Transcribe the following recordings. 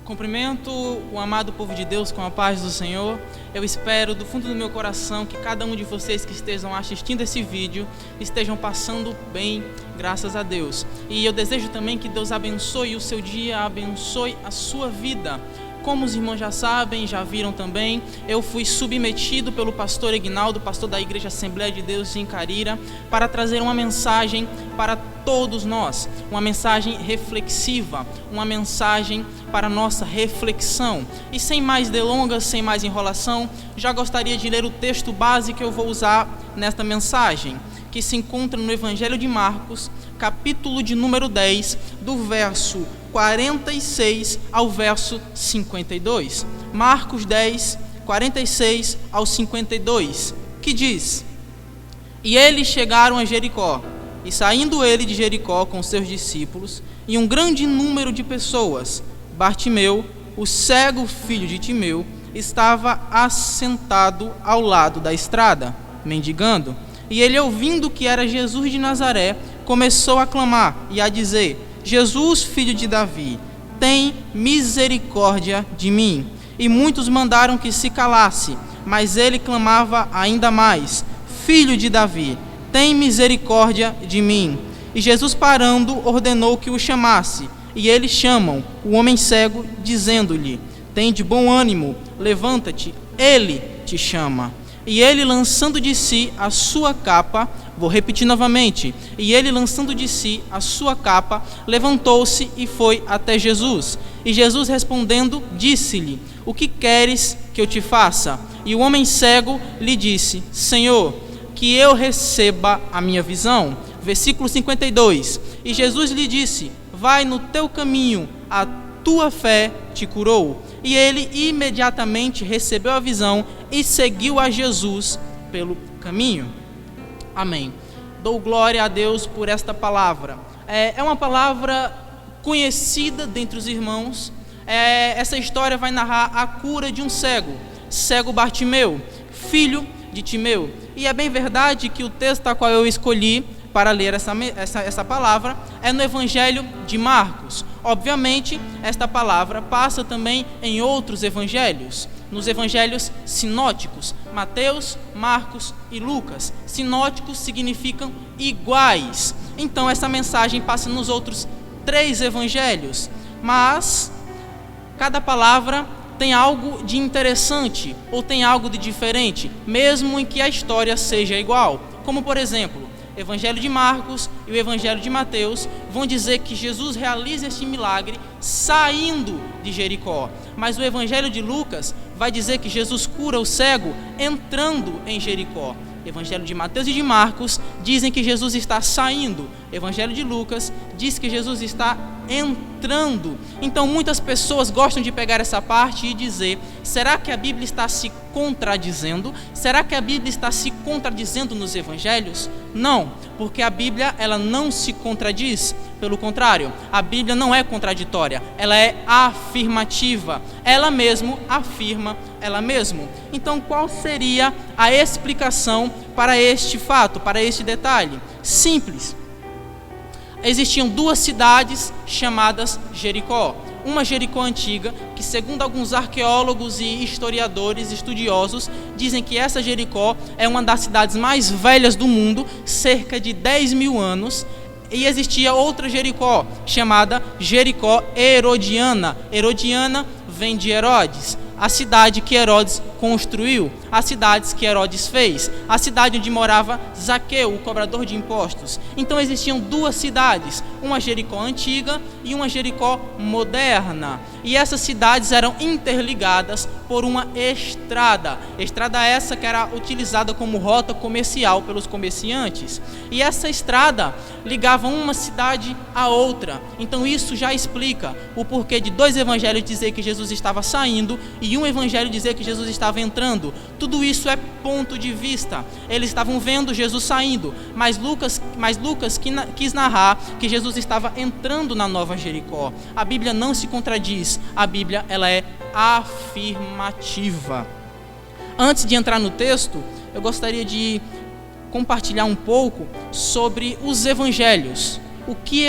Cumprimento o amado povo de Deus com a paz do Senhor. Eu espero do fundo do meu coração que cada um de vocês que estejam assistindo esse vídeo estejam passando bem, graças a Deus. E eu desejo também que Deus abençoe o seu dia, abençoe a sua vida. Como os irmãos já sabem, já viram também, eu fui submetido pelo pastor Ignaldo, pastor da Igreja Assembleia de Deus em Carira, para trazer uma mensagem para todos nós, uma mensagem reflexiva, uma mensagem para nossa reflexão. E sem mais delongas, sem mais enrolação, já gostaria de ler o texto base que eu vou usar nesta mensagem, que se encontra no Evangelho de Marcos, capítulo de número 10, do verso 46 ao verso 52. Marcos 10, 46 ao 52, que diz: E eles chegaram a Jericó, e saindo ele de Jericó com seus discípulos, e um grande número de pessoas, Bartimeu, o cego filho de Timeu, estava assentado ao lado da estrada, mendigando. E ele, ouvindo que era Jesus de Nazaré, começou a clamar e a dizer: Jesus, filho de Davi, tem misericórdia de mim. E muitos mandaram que se calasse, mas ele clamava ainda mais: Filho de Davi, tem misericórdia de mim. E Jesus, parando, ordenou que o chamasse. E eles chamam o homem cego, dizendo-lhe: Tem de bom ânimo, levanta-te, ele te chama. E ele, lançando de si a sua capa, vou repetir novamente, e ele, lançando de si a sua capa, levantou-se e foi até Jesus. E Jesus, respondendo, disse-lhe: O que queres que eu te faça? E o homem cego lhe disse: Senhor, que eu receba a minha visão. Versículo 52. E Jesus lhe disse: Vai no teu caminho, a tua fé te curou. E ele imediatamente recebeu a visão e seguiu a Jesus pelo caminho. Amém. Dou glória a Deus por esta palavra. É uma palavra conhecida dentre os irmãos. Essa história vai narrar a cura de um cego Bartimeu, filho de Timeu. E é bem verdade que o texto a qual eu escolhi para ler essa palavra é no Evangelho de Marcos. Obviamente, esta palavra passa também em outros evangelhos, nos evangelhos sinóticos, Mateus, Marcos e Lucas. Sinóticos significam iguais. Então, essa mensagem passa nos outros 3 evangelhos, mas cada palavra tem algo de interessante ou tem algo de diferente, mesmo em que a história seja igual. Como, por exemplo, o Evangelho de Marcos e o Evangelho de Mateus vão dizer que Jesus realiza este milagre saindo de Jericó. Mas o Evangelho de Lucas vai dizer que Jesus cura o cego entrando em Jericó. O Evangelho de Mateus e de Marcos dizem que Jesus está saindo. O Evangelho de Lucas diz que Jesus está entrando. Então muitas pessoas gostam de pegar essa parte e dizer: será que a Bíblia está se contradizendo? Será que a Bíblia está se contradizendo nos evangelhos? Não, porque a Bíblia ela não se contradiz. Pelo contrário, a Bíblia não é contraditória, ela é afirmativa. Ela mesmo afirma ela mesma. Então, qual seria a explicação para este fato, para este detalhe? Simples. Existiam 2 cidades chamadas Jericó. Uma Jericó antiga, que segundo alguns arqueólogos e historiadores estudiosos, dizem que essa Jericó é uma das cidades mais velhas do mundo, cerca de 10 mil anos. E existia outra Jericó, chamada Jericó Herodiana. Herodiana vem de Herodes, a cidade que Herodes construiu, as cidades que Herodes fez, a cidade onde morava Zaqueu, o cobrador de impostos. Então existiam 2 cidades, uma Jericó antiga e uma Jericó moderna. E essas cidades eram interligadas por uma estrada essa que era utilizada como rota comercial pelos comerciantes. E essa estrada ligava uma cidade à outra. Então isso já explica o porquê de 2 evangelhos dizer que Jesus estava saindo e um evangelho dizer que Jesus estava entrando. Tudo isso é ponto de vista. Eles estavam vendo Jesus saindo, mas Lucas quis narrar que Jesus estava entrando na Nova Jericó. A Bíblia não se contradiz, a Bíblia ela é afirmativa. Antes de entrar no texto, eu gostaria de compartilhar um pouco sobre os evangelhos. o que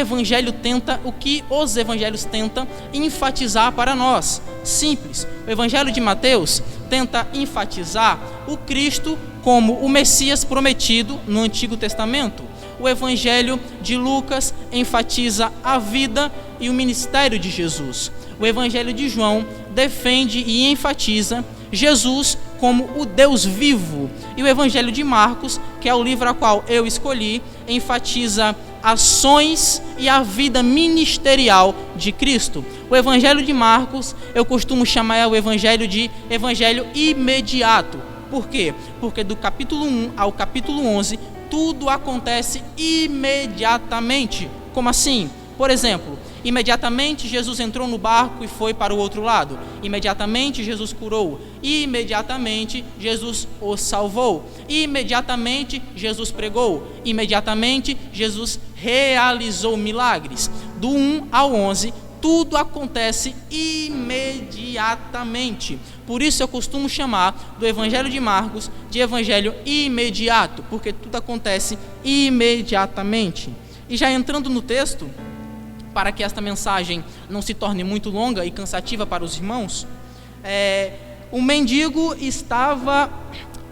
os evangelhos tentam enfatizar para nós. Simples. O evangelho de Mateus tenta enfatizar o Cristo como o Messias prometido no Antigo Testamento. O evangelho de Lucas enfatiza a vida e o ministério de Jesus. O evangelho de João defende e enfatiza Jesus como o Deus vivo. E o evangelho de Marcos, que é o livro a qual eu escolhi, enfatiza ações e a vida ministerial de Cristo. O evangelho de Marcos, eu costumo chamar o evangelho de evangelho imediato. Por quê? Porque do capítulo 1 ao capítulo 11, tudo acontece imediatamente. Como assim? Por exemplo, imediatamente Jesus entrou no barco e foi para o outro lado. Imediatamente Jesus curou. Imediatamente Jesus o salvou. Imediatamente Jesus pregou. Imediatamente Jesus realizou milagres. Do 1 ao 11, tudo acontece imediatamente. Por isso eu costumo chamar do evangelho de Marcos de evangelho imediato, porque tudo acontece imediatamente. E já entrando no texto, para que esta mensagem não se torne muito longa e cansativa para os irmãos, o mendigo estava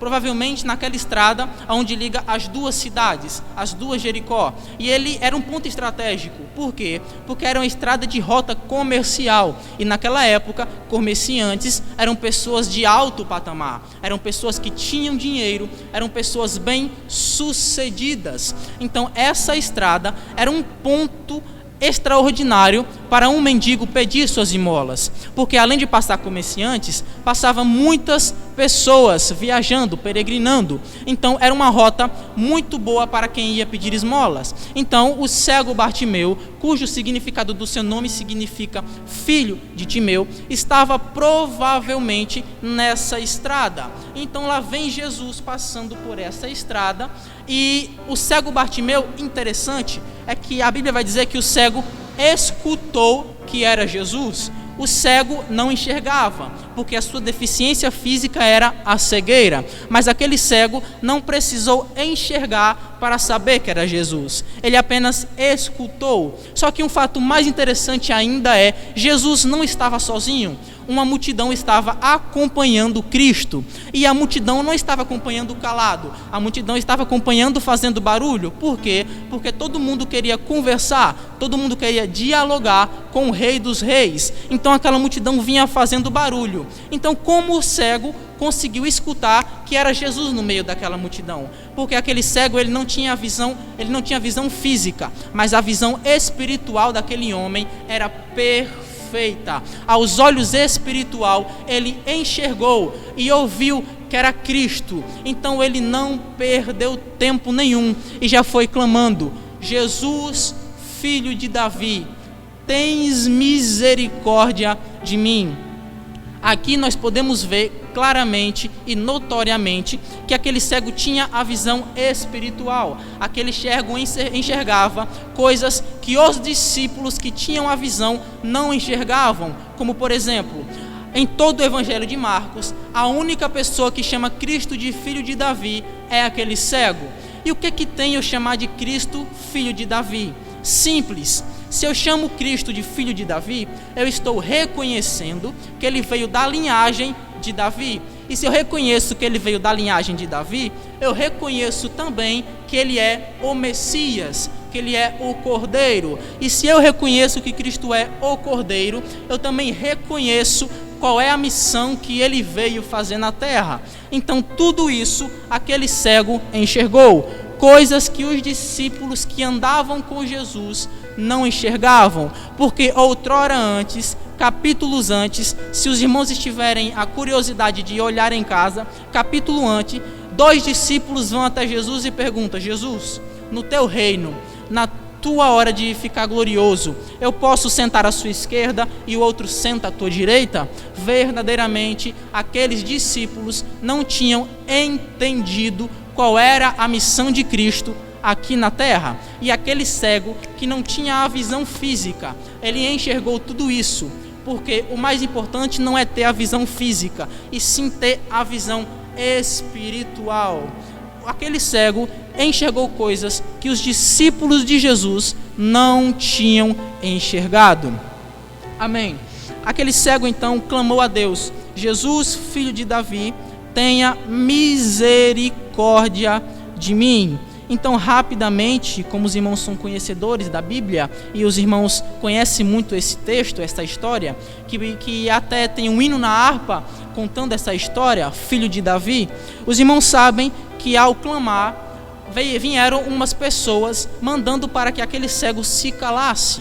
provavelmente naquela estrada onde liga as duas cidades, as duas Jericó, e ele era um ponto estratégico. Por quê? Porque era uma estrada de rota comercial, e naquela época, comerciantes eram pessoas de alto patamar, eram pessoas que tinham dinheiro, eram pessoas bem-sucedidas. Então essa estrada era um ponto extraordinário para um mendigo pedir suas esmolas, porque além de passar comerciantes, passavam muitas pessoas viajando, peregrinando. Então era uma rota muito boa para quem ia pedir esmolas. Então o cego Bartimeu, cujo significado do seu nome significa filho de Timeu, estava provavelmente nessa estrada. Então lá vem Jesus passando por essa estrada, e o cego Bartimeu, interessante, é que a Bíblia vai dizer que o cego escutou que era Jesus. O cego não enxergava, porque a sua deficiência física era a cegueira. Mas aquele cego não precisou enxergar para saber que era Jesus. Ele apenas escutou. Só que um fato mais interessante ainda é: Jesus não estava sozinho. Uma multidão estava acompanhando Cristo. E a multidão não estava acompanhando calado. A multidão estava acompanhando fazendo barulho. Por quê? Porque todo mundo queria conversar, todo mundo queria dialogar com o Rei dos Reis. Então aquela multidão vinha fazendo barulho. Então como o cego conseguiu escutar que era Jesus no meio daquela multidão? Porque aquele cego, ele não tinha visão física, mas a visão espiritual daquele homem era perfeita. Aos olhos espiritual, ele enxergou e ouviu que era Cristo. Então ele não perdeu tempo nenhum e já foi clamando: Jesus, filho de Davi, tens misericórdia de mim. Aqui nós podemos ver claramente e notoriamente que aquele cego tinha a visão espiritual. Aquele cego enxergava coisas que os discípulos que tinham a visão não enxergavam. Como por exemplo, em todo o evangelho de Marcos, a única pessoa que chama Cristo de filho de Davi é aquele cego. E o que tem eu chamar de Cristo filho de Davi? Simples. Se eu chamo Cristo de filho de Davi, eu estou reconhecendo que ele veio da linhagem de Davi. E se eu reconheço que ele veio da linhagem de Davi, eu reconheço também que ele é o Messias, que ele é o Cordeiro. E se eu reconheço que Cristo é o Cordeiro, eu também reconheço qual é a missão que ele veio fazer na terra. Então tudo isso aquele cego enxergou, coisas que os discípulos que andavam com Jesus não enxergavam, porque outrora antes, capítulos antes, se os irmãos tiverem a curiosidade de olhar em casa, capítulo antes, 2 discípulos vão até Jesus e perguntam: Jesus, no teu reino, na tua hora de ficar glorioso, eu posso sentar à sua esquerda e o outro senta à tua direita? Verdadeiramente, aqueles discípulos não tinham entendido qual era a missão de Cristo aqui na terra. E aquele cego que não tinha a visão física, ele enxergou tudo isso, porque o mais importante não é ter a visão física, e sim ter a visão espiritual. Aquele cego enxergou coisas que os discípulos de Jesus não tinham enxergado. Amém. Aquele cego então clamou a Deus: Jesus, filho de Davi, tenha misericórdia de mim. Então, rapidamente, como os irmãos são conhecedores da Bíblia e os irmãos conhecem muito esse texto, essa história, que até tem um hino na harpa contando essa história, filho de Davi, os irmãos sabem que ao clamar, vieram umas pessoas mandando para que aquele cego se calasse.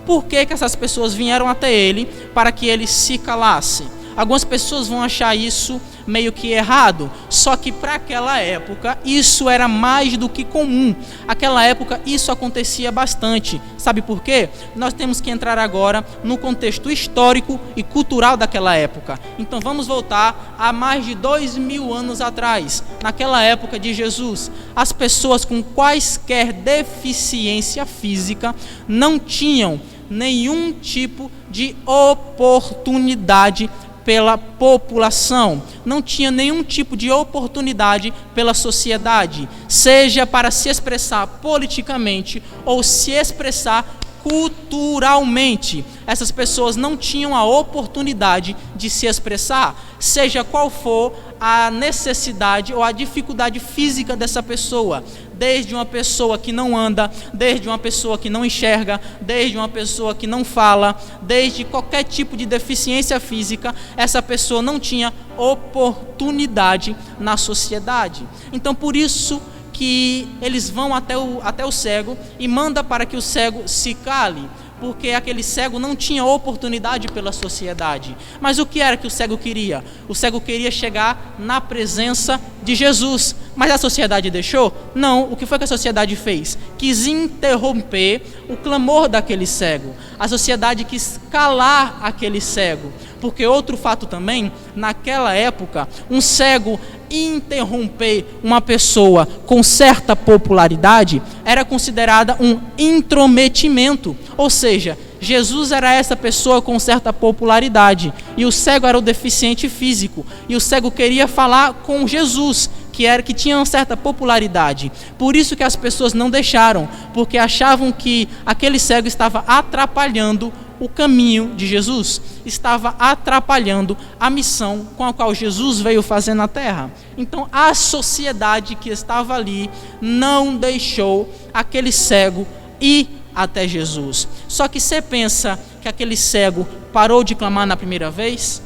Por que essas pessoas vieram até ele para que ele se calasse? Algumas pessoas vão achar isso meio que errado, só que para aquela época isso era mais do que comum. Aquela época isso acontecia bastante. Sabe por quê? Nós temos que entrar agora no contexto histórico e cultural daquela época. Então vamos voltar a mais de 2000 anos atrás. Naquela época de Jesus, as pessoas com quaisquer deficiência física não tinham nenhum tipo de oportunidade pela população, não tinha nenhum tipo de oportunidade pela sociedade, seja para se expressar politicamente ou se expressar culturalmente. Essas pessoas não tinham a oportunidade de se expressar, seja qual for a necessidade ou a dificuldade física dessa pessoa, desde uma pessoa que não anda, desde uma pessoa que não enxerga, desde uma pessoa que não fala, desde qualquer tipo de deficiência física, essa pessoa não tinha oportunidade na sociedade. Então, por isso que eles vão até o cego e manda para que o cego se cale, porque aquele cego não tinha oportunidade pela sociedade. Mas o que era que o cego queria? O cego queria chegar na presença de Jesus. Mas a sociedade deixou? Não. O que foi que a sociedade fez? Quis interromper o clamor daquele cego. A sociedade quis calar aquele cego. Porque outro fato também, naquela época, um cego interromper uma pessoa com certa popularidade era considerada um intrometimento. Ou seja, Jesus era essa pessoa com certa popularidade e o cego era o deficiente físico, e o cego queria falar com Jesus, que tinha uma certa popularidade. Por isso que as pessoas não deixaram, porque achavam que aquele cego estava atrapalhando o caminho de Jesus, estava atrapalhando a missão com a qual Jesus veio fazer na terra. Então a sociedade que estava ali não deixou aquele cego ir até Jesus. Só que você pensa que aquele cego parou de clamar na primeira vez?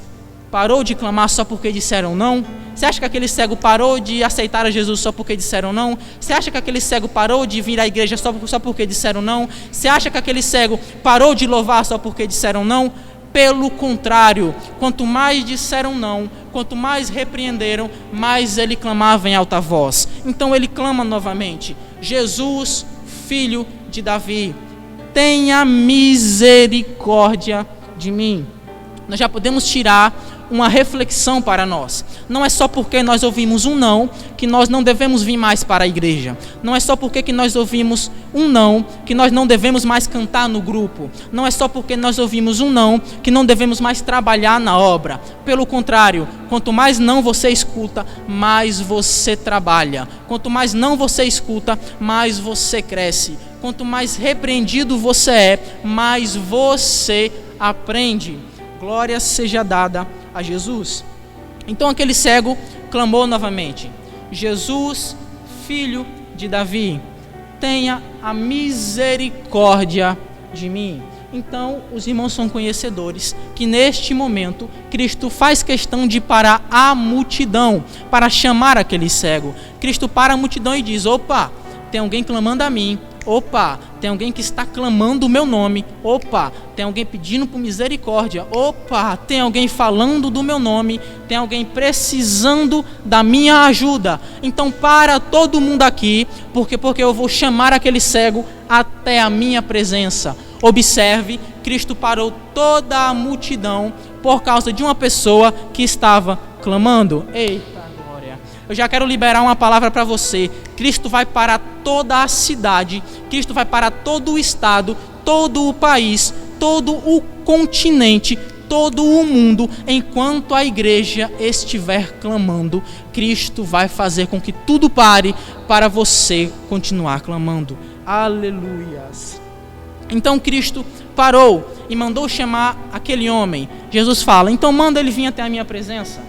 Parou de clamar só porque disseram não? Você acha que aquele cego parou de aceitar a Jesus só porque disseram não? Você acha que aquele cego parou de vir à igreja só porque disseram não? Você acha que aquele cego parou de louvar só porque disseram não? Pelo contrário, quanto mais disseram não, quanto mais repreenderam, mais ele clamava em alta voz. Então ele clama novamente: Jesus, filho de Davi, tenha misericórdia de mim. Nós já podemos tirar uma reflexão para nós. Não é só porque nós ouvimos um não que nós não devemos vir mais para a igreja. Não é só porque nós ouvimos um não que nós não devemos mais cantar no grupo. Não é só porque nós ouvimos um não que não devemos mais trabalhar na obra. Pelo contrário, quanto mais não você escuta, mais você trabalha. Quanto mais não você escuta, mais você cresce. Quanto mais repreendido você é, mais você aprende. Glória seja dada a Jesus. Então aquele cego clamou novamente: Jesus, filho de Davi, tenha a misericórdia de mim. Então os irmãos são conhecedores que neste momento Cristo faz questão de parar a multidão para chamar aquele cego. Cristo para a multidão e diz: opa, tem alguém clamando a mim. Opa, tem alguém que está clamando o meu nome. Opa, tem alguém pedindo por misericórdia. Opa, tem alguém falando do meu nome. Tem alguém precisando da minha ajuda. Então para todo mundo aqui, porque eu vou chamar aquele cego até a minha presença. Observe, Cristo parou toda a multidão por causa de uma pessoa que estava clamando. Eita glória! Eu já quero liberar uma palavra para você. Cristo vai para toda a cidade, Cristo vai para todo o estado, todo o país, todo o continente, todo o mundo. Enquanto a igreja estiver clamando, Cristo vai fazer com que tudo pare para você continuar clamando. Aleluias! Então Cristo parou e mandou chamar aquele homem. Jesus fala: então manda ele vir até a minha presença.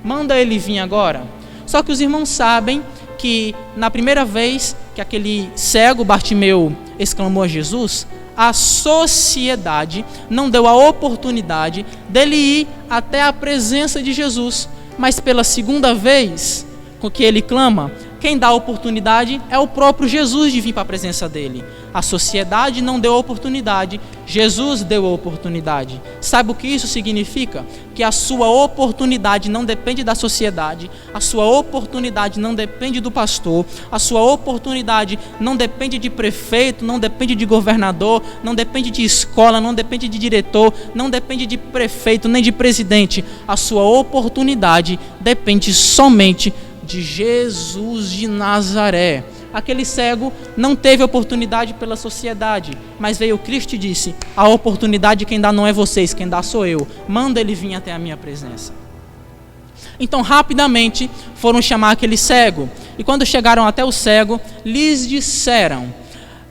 Manda ele vir agora. Só que os irmãos sabem que na primeira vez que aquele cego Bartimeu exclamou a Jesus, a sociedade não deu a oportunidade dele ir até a presença de Jesus. Mas pela segunda vez com que ele clama, quem dá a oportunidade é o próprio Jesus de vir para a presença dele. A sociedade não deu a oportunidade, Jesus deu a oportunidade. Sabe o que isso significa? Que a sua oportunidade não depende da sociedade, a sua oportunidade não depende do pastor, a sua oportunidade não depende de prefeito, não depende de governador, não depende de escola, não depende de diretor, não depende de prefeito nem de presidente. A sua oportunidade depende somente de Jesus de Nazaré. Aquele cego não teve oportunidade pela sociedade, mas veio Cristo e disse: a oportunidade quem dá não é vocês, quem dá sou eu. Manda ele vir até a minha presença. Então rapidamente foram chamar aquele cego, e quando chegaram até o cego, lhes disseram: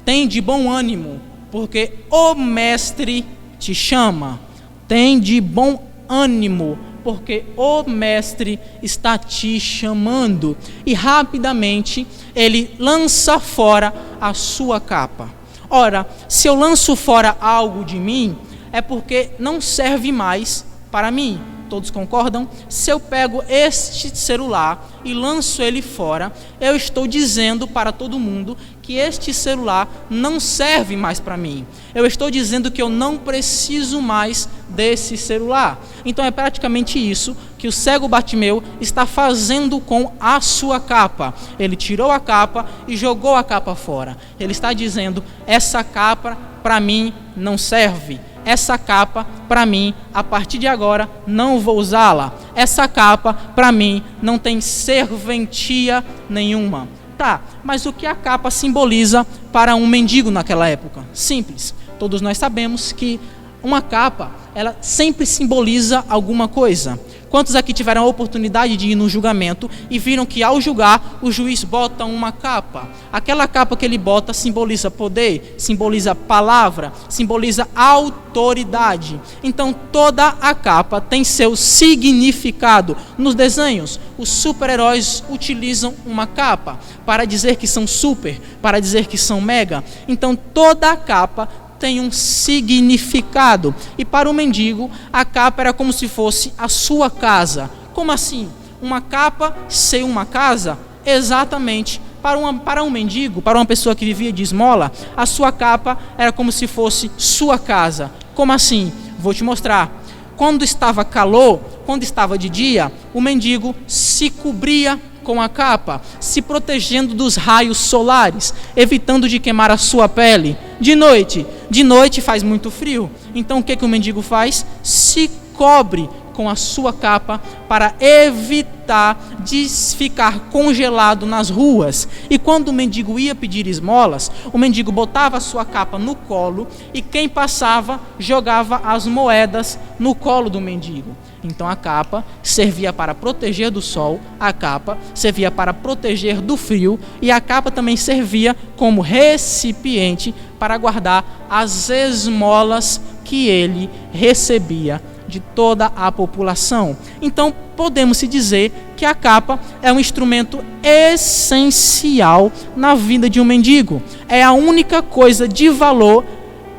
tem de bom ânimo, porque o mestre te chama. Tem de bom ânimo, porque o mestre está te chamando. E rapidamente ele lança fora a sua capa. Ora, se eu lanço fora algo de mim, é porque não serve mais para mim. Todos concordam? Se eu pego este celular e lanço ele fora, eu estou dizendo para todo mundo que este celular não serve mais para mim. Eu estou dizendo que eu não preciso mais desse celular. Então é praticamente isso que o cego Bartimeu está fazendo com a sua capa. Ele tirou a capa e jogou a capa fora. Ele está dizendo: essa capa para mim não serve. Essa capa, para mim, a partir de agora, não vou usá-la. Essa capa, para mim, não tem serventia nenhuma. Tá, mas o que a capa simboliza para um mendigo naquela época? Simples. Todos nós sabemos que uma capa, ela sempre simboliza alguma coisa. Quantos aqui tiveram a oportunidade de ir no julgamento e viram que ao julgar o juiz bota uma capa? Aquela capa que ele bota simboliza poder, simboliza palavra, simboliza autoridade. Então toda a capa tem seu significado. Nos desenhos, os super-heróis utilizam uma capa para dizer que são super, para dizer que são mega. Então toda a capa tem um significado. E para o mendigo, a capa era como se fosse a sua casa. Como assim? Uma capa ser uma casa? Exatamente. Para um mendigo, para uma pessoa que vivia de esmola, a sua capa era como se fosse sua casa. Como assim? Vou te mostrar. Quando estava calor, quando estava de dia, o mendigo se cobria com a capa, se protegendo dos raios solares, evitando de queimar a sua pele. De noite faz muito frio. Então o que o mendigo faz? Se cobre com a sua capa para evitar de ficar congelado nas ruas. E quando o mendigo ia pedir esmolas, o mendigo botava a sua capa no colo e quem passava jogava as moedas no colo do mendigo. Então a capa servia para proteger do sol, a capa servia para proteger do frio e a capa também servia como recipiente para guardar as esmolas que ele recebia de toda a população. Então podemos se dizer que a capa é um instrumento essencial na vida de um mendigo. É a única coisa de valor,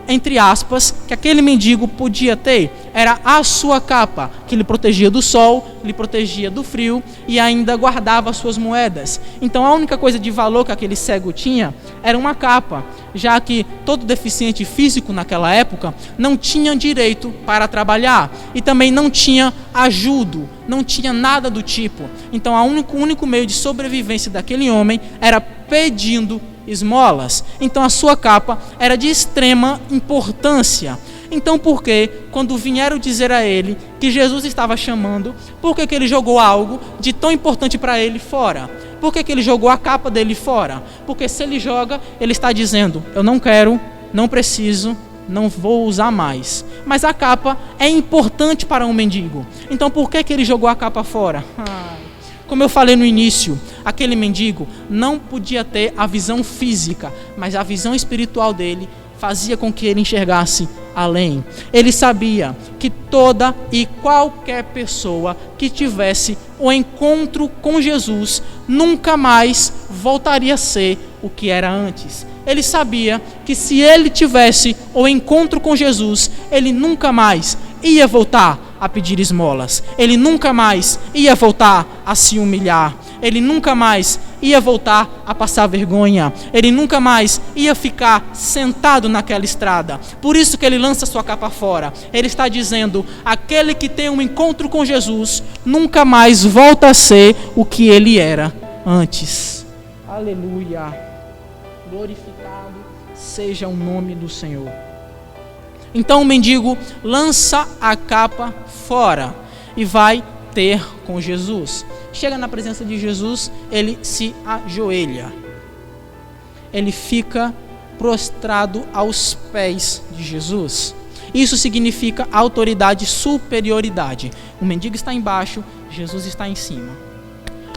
entre aspas, que aquele mendigo podia ter. Era a sua capa, que lhe protegia do sol, lhe protegia do frio e ainda guardava as suas moedas. Então a única coisa de valor que aquele cego tinha era uma capa, já que todo deficiente físico naquela época não tinha direito para trabalhar e também não tinha ajudo, não tinha nada do tipo. Então o único meio de sobrevivência daquele homem era pedindo esmolas. Então a sua capa era de extrema importância. Então por que, quando vieram dizer a ele que Jesus estava chamando, por que ele jogou algo de tão importante para ele fora? Por que ele jogou a capa dele fora? Porque se ele joga, ele está dizendo: eu não quero, não preciso, não vou usar mais. Mas a capa é importante para um mendigo. Então por que ele jogou a capa fora? Como eu falei no início, aquele mendigo não podia ter a visão física, mas a visão espiritual dele fazia com que ele enxergasse além. Ele sabia que toda e qualquer pessoa que tivesse o encontro com Jesus nunca mais voltaria a ser o que era antes. Ele sabia que se ele tivesse o encontro com Jesus, ele nunca mais ia voltar a pedir esmolas. Ele nunca mais ia voltar a se humilhar. Ele nunca mais ia voltar a passar vergonha. Ele nunca mais ia ficar sentado naquela estrada. Por isso que ele lança sua capa fora. Ele está dizendo: aquele que tem um encontro com Jesus nunca mais volta a ser o que ele era antes. Aleluia. Glorificado seja o nome do Senhor. Então o mendigo lança a capa fora e vai ter com Jesus. Chega na presença de Jesus, ele se ajoelha. Ele fica prostrado aos pés de Jesus. Isso significa autoridade e superioridade. O mendigo está embaixo, Jesus está em cima.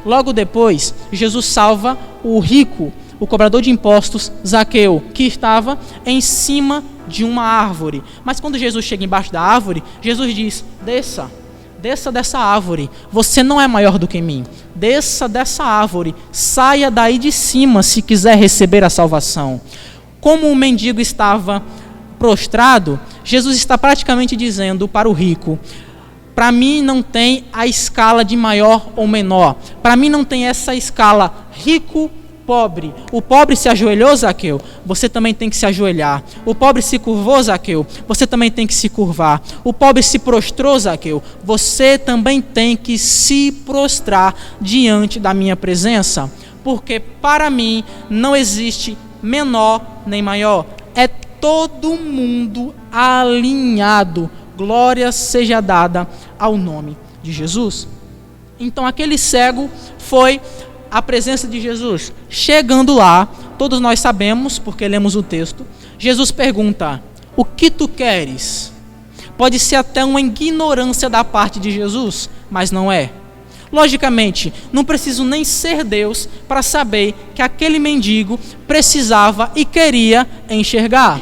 Logo depois, Jesus salva o rico, o cobrador de impostos, Zaqueu, que estava em cima de uma árvore. Mas quando Jesus chega embaixo da árvore, Jesus diz: desça dessa árvore, você não é maior do que mim. Desça dessa árvore, saia daí de cima se quiser receber a salvação. Como o mendigo estava prostrado, Jesus está praticamente dizendo para o rico: para mim não tem a escala de maior ou menor. Para mim não tem essa escala rico, pobre. O pobre se ajoelhou, Zaqueu, você também tem que se ajoelhar. O pobre se curvou, Zaqueu, você também tem que se curvar. O pobre se prostrou, Zaqueu, você também tem que se prostrar diante da minha presença. Porque para mim não existe menor nem maior. É todo mundo alinhado. Glória seja dada ao nome de Jesus. Então aquele cego foi a presença de Jesus. Chegando lá, todos nós sabemos, porque lemos o texto, Jesus pergunta: o que tu queres? Pode ser até uma ignorância da parte de Jesus, mas não é. Logicamente, não preciso nem ser Deus para saber que aquele mendigo precisava e queria enxergar.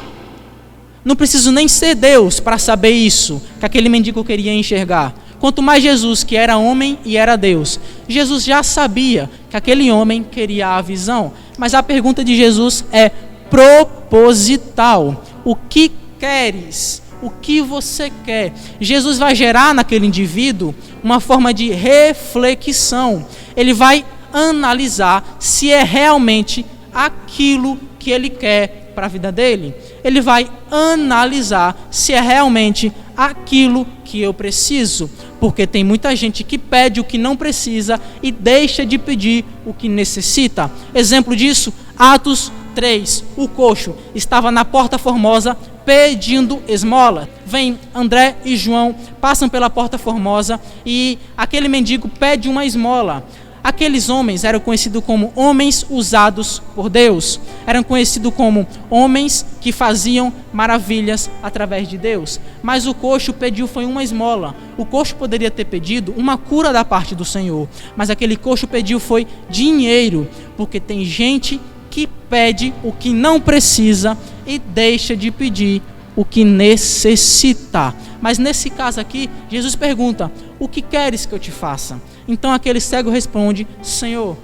Não preciso nem ser Deus para saber isso, que aquele mendigo queria enxergar. Quanto mais Jesus, que era homem e era Deus. Jesus já sabia que aquele homem queria a visão. Mas a pergunta de Jesus é proposital. O que queres? O que você quer? Jesus vai gerar naquele indivíduo uma forma de reflexão. Ele vai analisar se é realmente aquilo que ele quer para a vida dele. Ele vai analisar se é realmente aquilo que eu preciso. Porque tem muita gente que pede o que não precisa e deixa de pedir o que necessita. Exemplo disso, Atos 3. O coxo estava na Porta Formosa pedindo esmola. Vem André e João, passam pela Porta Formosa e aquele mendigo pede uma esmola. Aqueles homens eram conhecidos como homens usados por Deus. Eram conhecidos como homens que faziam maravilhas através de Deus. Mas o coxo pediu foi uma esmola. O coxo poderia ter pedido uma cura da parte do Senhor. Mas aquele coxo pediu foi dinheiro. Porque tem gente que pede o que não precisa e deixa de pedir o que necessita. Mas nesse caso aqui, Jesus pergunta: o que queres que eu te faça? Então aquele cego responde: Senhor,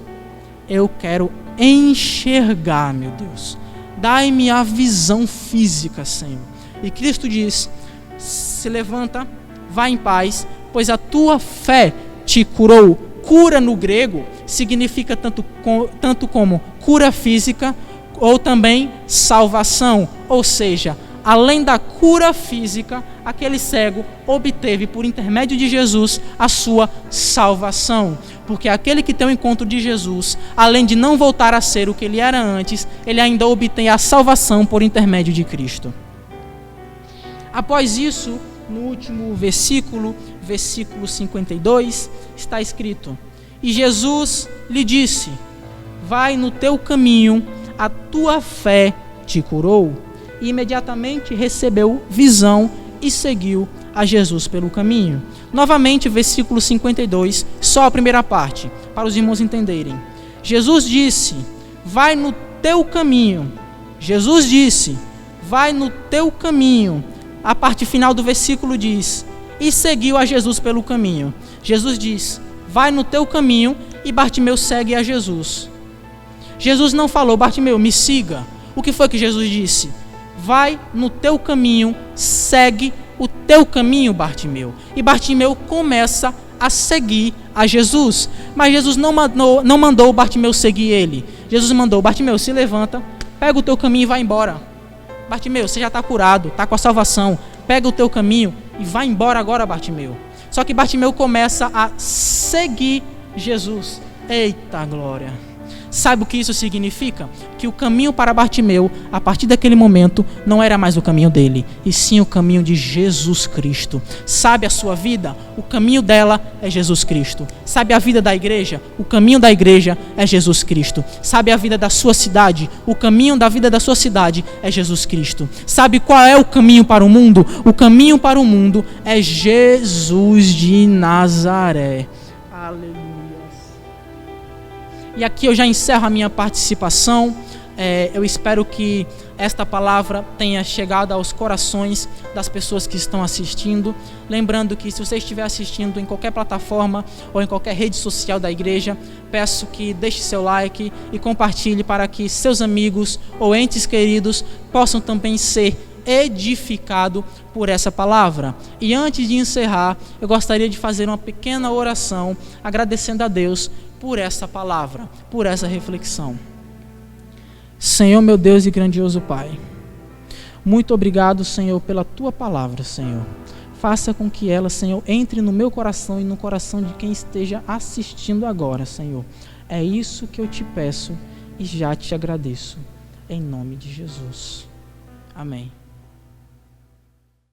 eu quero enxergar, meu Deus. Dai-me a visão física, Senhor. E Cristo diz: se levanta, vá em paz, pois a tua fé te curou. Cura no grego significa tanto como cura física ou também salvação. Ou seja, além da cura física, aquele cego obteve por intermédio de Jesus a sua salvação. Porque aquele que tem o encontro de Jesus, além de não voltar a ser o que ele era antes, ele ainda obtém a salvação por intermédio de Cristo. Após isso, no último versículo, versículo 52, está escrito: e Jesus lhe disse: vai no teu caminho, a tua fé te curou. E imediatamente recebeu visão e seguiu a Jesus pelo caminho. Novamente, versículo 52, só a primeira parte, para os irmãos entenderem. Jesus disse: vai no teu caminho. Jesus disse: vai no teu caminho. A parte final do versículo diz: e seguiu a Jesus pelo caminho. Jesus diz: vai no teu caminho, e Bartimeu segue a Jesus. Jesus não falou: Bartimeu, me siga. O que foi que Jesus disse? Vai no teu caminho, segue o teu caminho, Bartimeu. E Bartimeu começa a seguir a Jesus. Mas Jesus não mandou Bartimeu seguir ele. Jesus mandou: Bartimeu, se levanta, pega o teu caminho e vai embora. Bartimeu, você já está curado, está com a salvação. Pega o teu caminho e vai embora agora, Bartimeu. Só que Bartimeu começa a seguir Jesus. Eita glória! Sabe o que isso significa? Que o caminho para Bartimeu, a partir daquele momento, não era mais o caminho dele, e sim o caminho de Jesus Cristo. Sabe a sua vida? O caminho dela é Jesus Cristo. Sabe a vida da igreja? O caminho da igreja é Jesus Cristo. Sabe a vida da sua cidade? O caminho da vida da sua cidade é Jesus Cristo. Sabe qual é o caminho para o mundo? O caminho para o mundo é Jesus de Nazaré. Aleluia. E aqui eu já encerro a minha participação. Eu espero que esta palavra tenha chegado aos corações das pessoas que estão assistindo. Lembrando que se você estiver assistindo em qualquer plataforma ou em qualquer rede social da igreja, peço que deixe seu like e compartilhe para que seus amigos ou entes queridos possam também ser edificados por essa palavra. E antes de encerrar, eu gostaria de fazer uma pequena oração agradecendo a Deus por essa palavra, por essa reflexão. Senhor, meu Deus e grandioso Pai, muito obrigado, Senhor, pela Tua palavra, Senhor. Faça com que ela, Senhor, entre no meu coração e no coração de quem esteja assistindo agora, Senhor. É isso que eu te peço e já te agradeço. Em nome de Jesus. Amém.